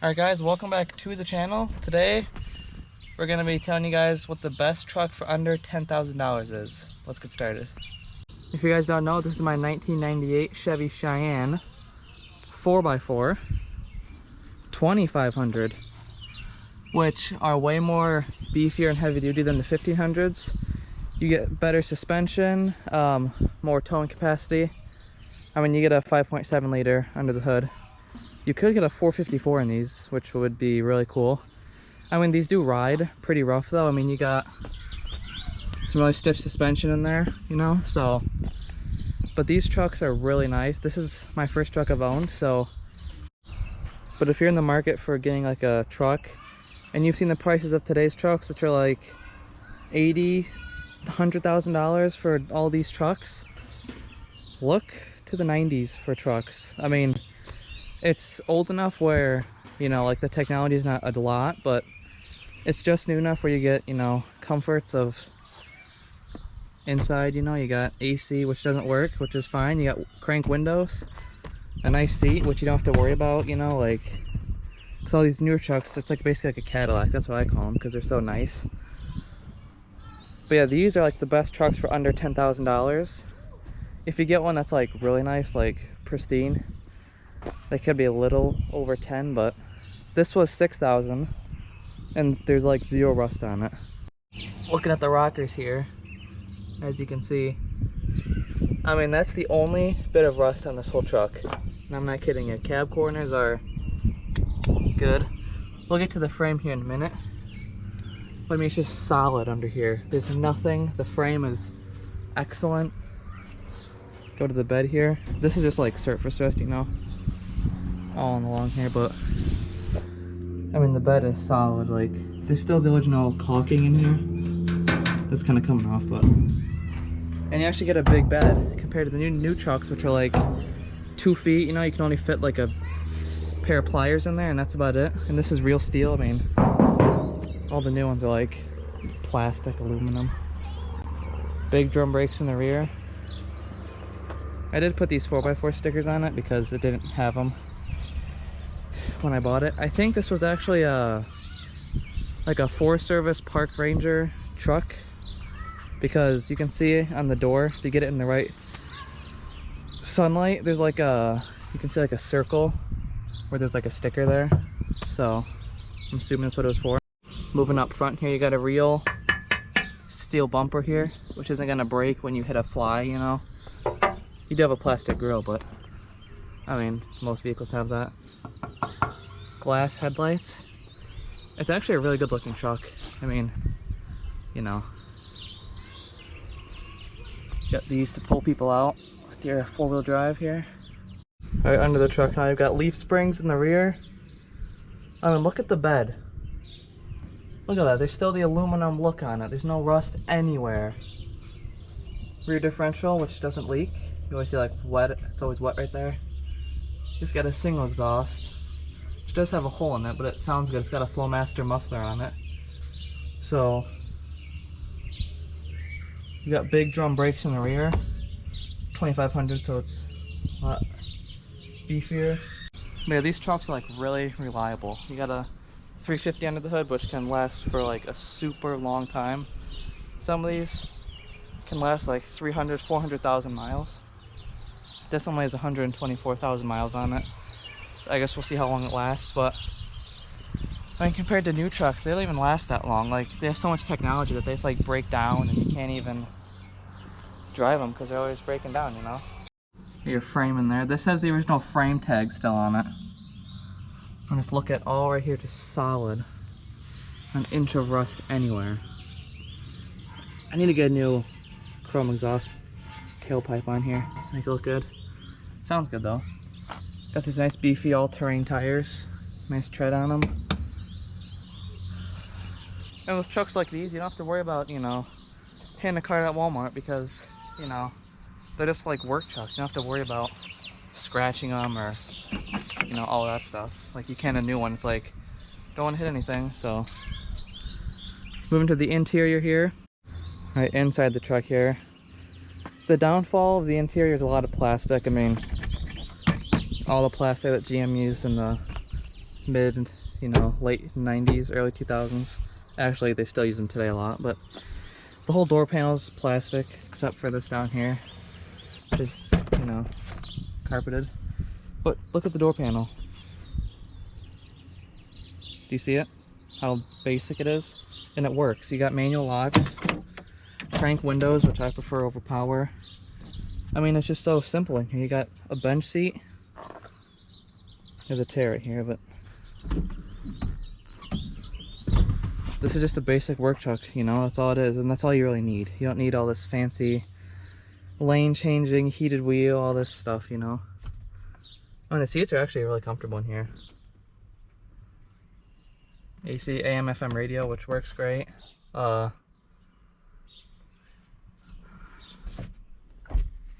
Alright guys, welcome back to the channel. Today we're going to be telling you guys what the best truck for under $10,000 is. Let's get started. If you guys don't know, this is my 1998 Chevy Cheyenne 4x4 2500, which are way more beefier and heavy duty than the 1500s. You get better suspension, more towing capacity. I mean, you get a 5.7 liter under the hood. You could get a 454 in these, which would be really cool. I mean, these do ride pretty rough though. I mean, you got some really stiff suspension in there, you know, so. But these trucks are really nice. This is my first truck I've owned, so. But if you're in the market for getting like a truck, and you've seen the prices of today's trucks, which are like $80,000, $100,000 for all these trucks, look to the 90s for trucks. I mean, it's old enough where, you know, like the technology is not a lot, but it's just new enough where you get, you know, comforts of inside. You know, you got AC, which doesn't work, which is fine. You got crank windows, a nice seat, which you don't have to worry about, you know, like, because all these newer trucks, it's like basically like a Cadillac. That's what I call them, because they're so nice. But yeah, these are like the best trucks for under $10,000. If you get one that's like really nice, like pristine, they could be a little over 10, but this was 6,000 and there's like zero rust on it. Looking at the rockers here, as you can see, I mean, that's the only bit of rust on this whole truck, and I'm not kidding you. Cab corners are good. We'll get to the frame here in a minute, but I mean, it's just solid under here. There's nothing. The frame is excellent. Go to the bed here. This is just like surface rust, you know, all along here, but I mean, the bed is solid. Like, there's still the original caulking in here that's kind of coming off, but, and you actually get a big bed compared to the new trucks, which are like 2 feet. You know, you can only fit like a pair of pliers in there, and that's about it. And this is real steel. I mean, all the new ones are like plastic, aluminum. Big drum brakes in the rear. I did put these 4x4 stickers on it because it didn't have them when I bought it. I think this was actually like a Forest Service Park Ranger truck, because you can see on the door, if you get it in the right sunlight, there's like you can see like a circle where there's like a sticker there. So I'm assuming that's what it was for. Moving up front here, you got a real steel bumper here, which isn't gonna break when you hit a fly, you know. You do have a plastic grill, but I mean, most vehicles have that. Glass headlights. It's actually a really good looking truck. I mean, you know, you got these to pull people out with your 4-wheel drive here. All right, under the truck now, you've got leaf springs in the rear. I mean, look at the bed. Look at that. There's still the aluminum look on it. There's no rust anywhere. Rear differential, which doesn't leak. You always see like wet, it's always wet right there. Just got a single exhaust, which does have a hole in it, but it sounds good. It's got a Flowmaster muffler on it. So, you got big drum brakes in the rear. 2500, so it's a lot beefier. But yeah, these trucks are like really reliable. You got a 350 under the hood, which can last for like a super long time. Some of these can last like 300, 400,000 miles. This one has 124,000 miles on it. I guess we'll see how long it lasts, but I mean, compared to new trucks, they don't even last that long. Like, they have so much technology that they just like break down and you can't even drive them because they're always breaking down, you know. Your frame in there. This has the original frame tag still on it. And just look at all right here, just solid. An inch of rust anywhere. I need to get a new chrome exhaust tailpipe on here to make it look good. Sounds good though. Got these nice beefy all-terrain tires. Nice tread on them. And with trucks like these, you don't have to worry about, you know, hitting a car at Walmart, because, you know, they're just like work trucks. You don't have to worry about scratching them or, you know, all that stuff. Like you can a new one. It's like, don't want to hit anything. So moving to the interior here. All right, inside the truck here. The downfall of the interior is a lot of plastic. I mean, all the plastic that GM used in the mid, you know, late 90s, early 2000s. Actually, they still use them today a lot, but the whole door panel is plastic, except for this down here, which is, you know, carpeted. But look at the door panel. Do you see it? How basic it is? And it works. You got manual locks, crank windows, which I prefer over power. I mean, it's just so simple in here. You got a bench seat. There's a tear right here, but this is just a basic work truck, you know, that's all it is, and that's all you really need. You don't need all this fancy lane changing, heated wheel, all this stuff, you know. Oh, and the seats are actually really comfortable in here. AC, AM, FM radio, which works great. You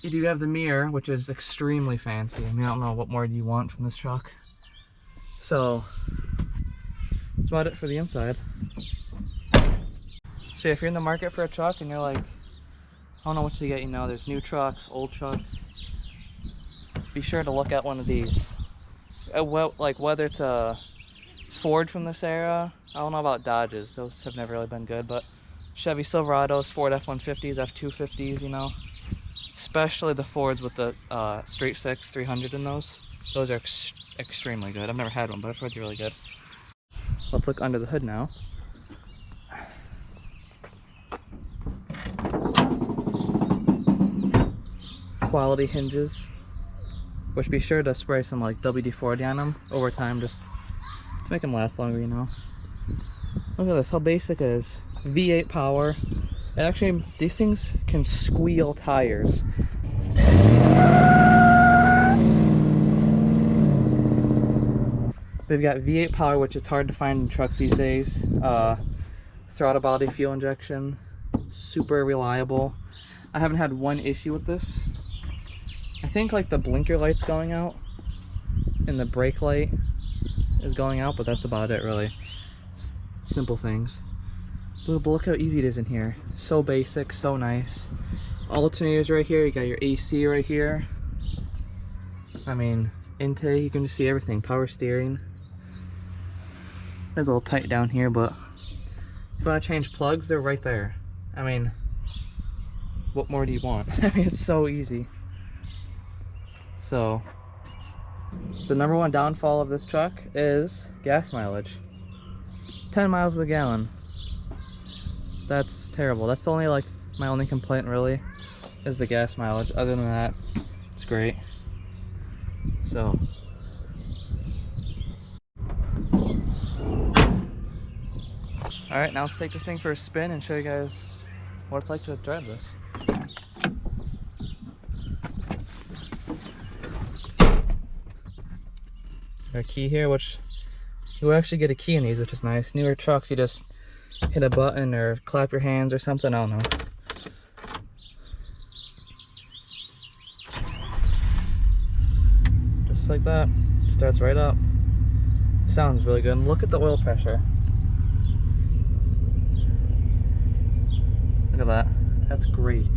do have the mirror, which is extremely fancy. I mean, I don't know what more do you want from this truck. So, that's about it for the inside. So if you're in the market for a truck and you're like, I don't know what to get, you know, there's new trucks, old trucks, be sure to look at one of these. Like whether it's a Ford from this era, I don't know about Dodges, those have never really been good, but Chevy Silverados, Ford F-150s, F-250s, you know, especially the Fords with the straight six 300 in those. Those are extremely good. I've never had one, but I've heard they're really good. Let's look under the hood now. Quality hinges, which be sure to spray some like WD-40 on them over time, just to make them last longer, you know. Look at this, how basic it is. V8 power. And actually, these things can squeal tires. They've got V8 power, which is hard to find in trucks these days. Throttle body fuel injection, super reliable. I haven't had one issue with this. I think like the blinker light's going out and the brake light is going out, but that's about it really. Simple things. But look how easy it is in here. So basic, so nice. Alternators right here, you got your AC right here. I mean, intake, you can just see everything. Power steering. It's a little tight down here, but if you want to change plugs, they're right there. I mean, what more do you want? I mean, it's so easy. So, the number one downfall of this truck is gas mileage. 10 miles to the gallon. That's terrible. That's only like my only complaint really, is the gas mileage. Other than that, it's great. So, alright, now let's take this thing for a spin and show you guys what it's like to drive this. Our key here, which you actually get a key in these, which is nice. Newer trucks, you just hit a button or clap your hands or something, I don't know. Just like that, starts right up. Sounds really good. And look at the oil pressure. Look at that, that's great.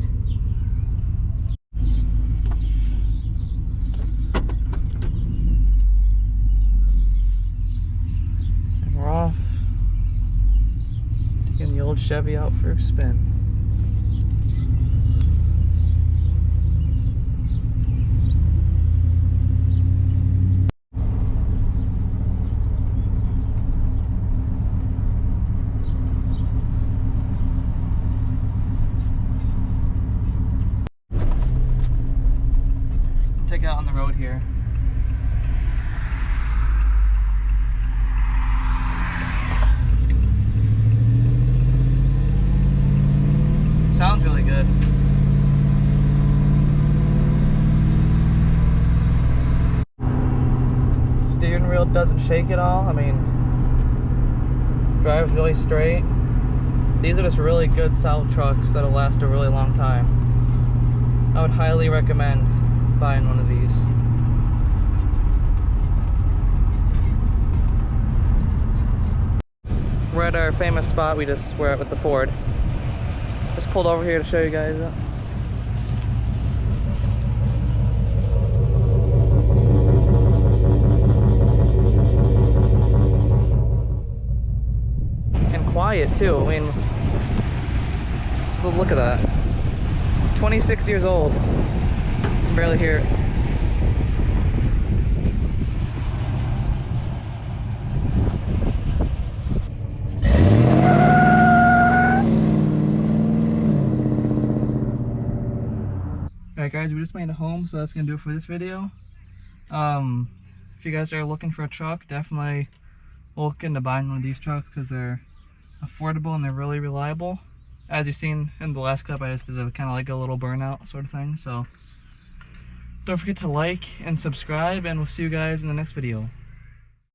We're off, taking the old Chevy out for a spin. Take it out on the road here. Sounds really good. Steering wheel doesn't shake at all. I mean, drives really straight. These are just really good, solid trucks that'll last a really long time. I would highly recommend buying one of these. We're at our famous spot we just were at with the Ford. Just pulled over here to show you guys that. quiet too. I mean, look at that. 26 years old. You can barely hear it. Alright guys, we just made it home, so that's gonna do it for this video. If you guys are looking for a truck, definitely look into buying one of these trucks because they're affordable and they're really reliable. As you've seen in the last clip, I just did a kind of like a little burnout sort of thing. So don't forget to like and subscribe, and we'll see you guys in the next video.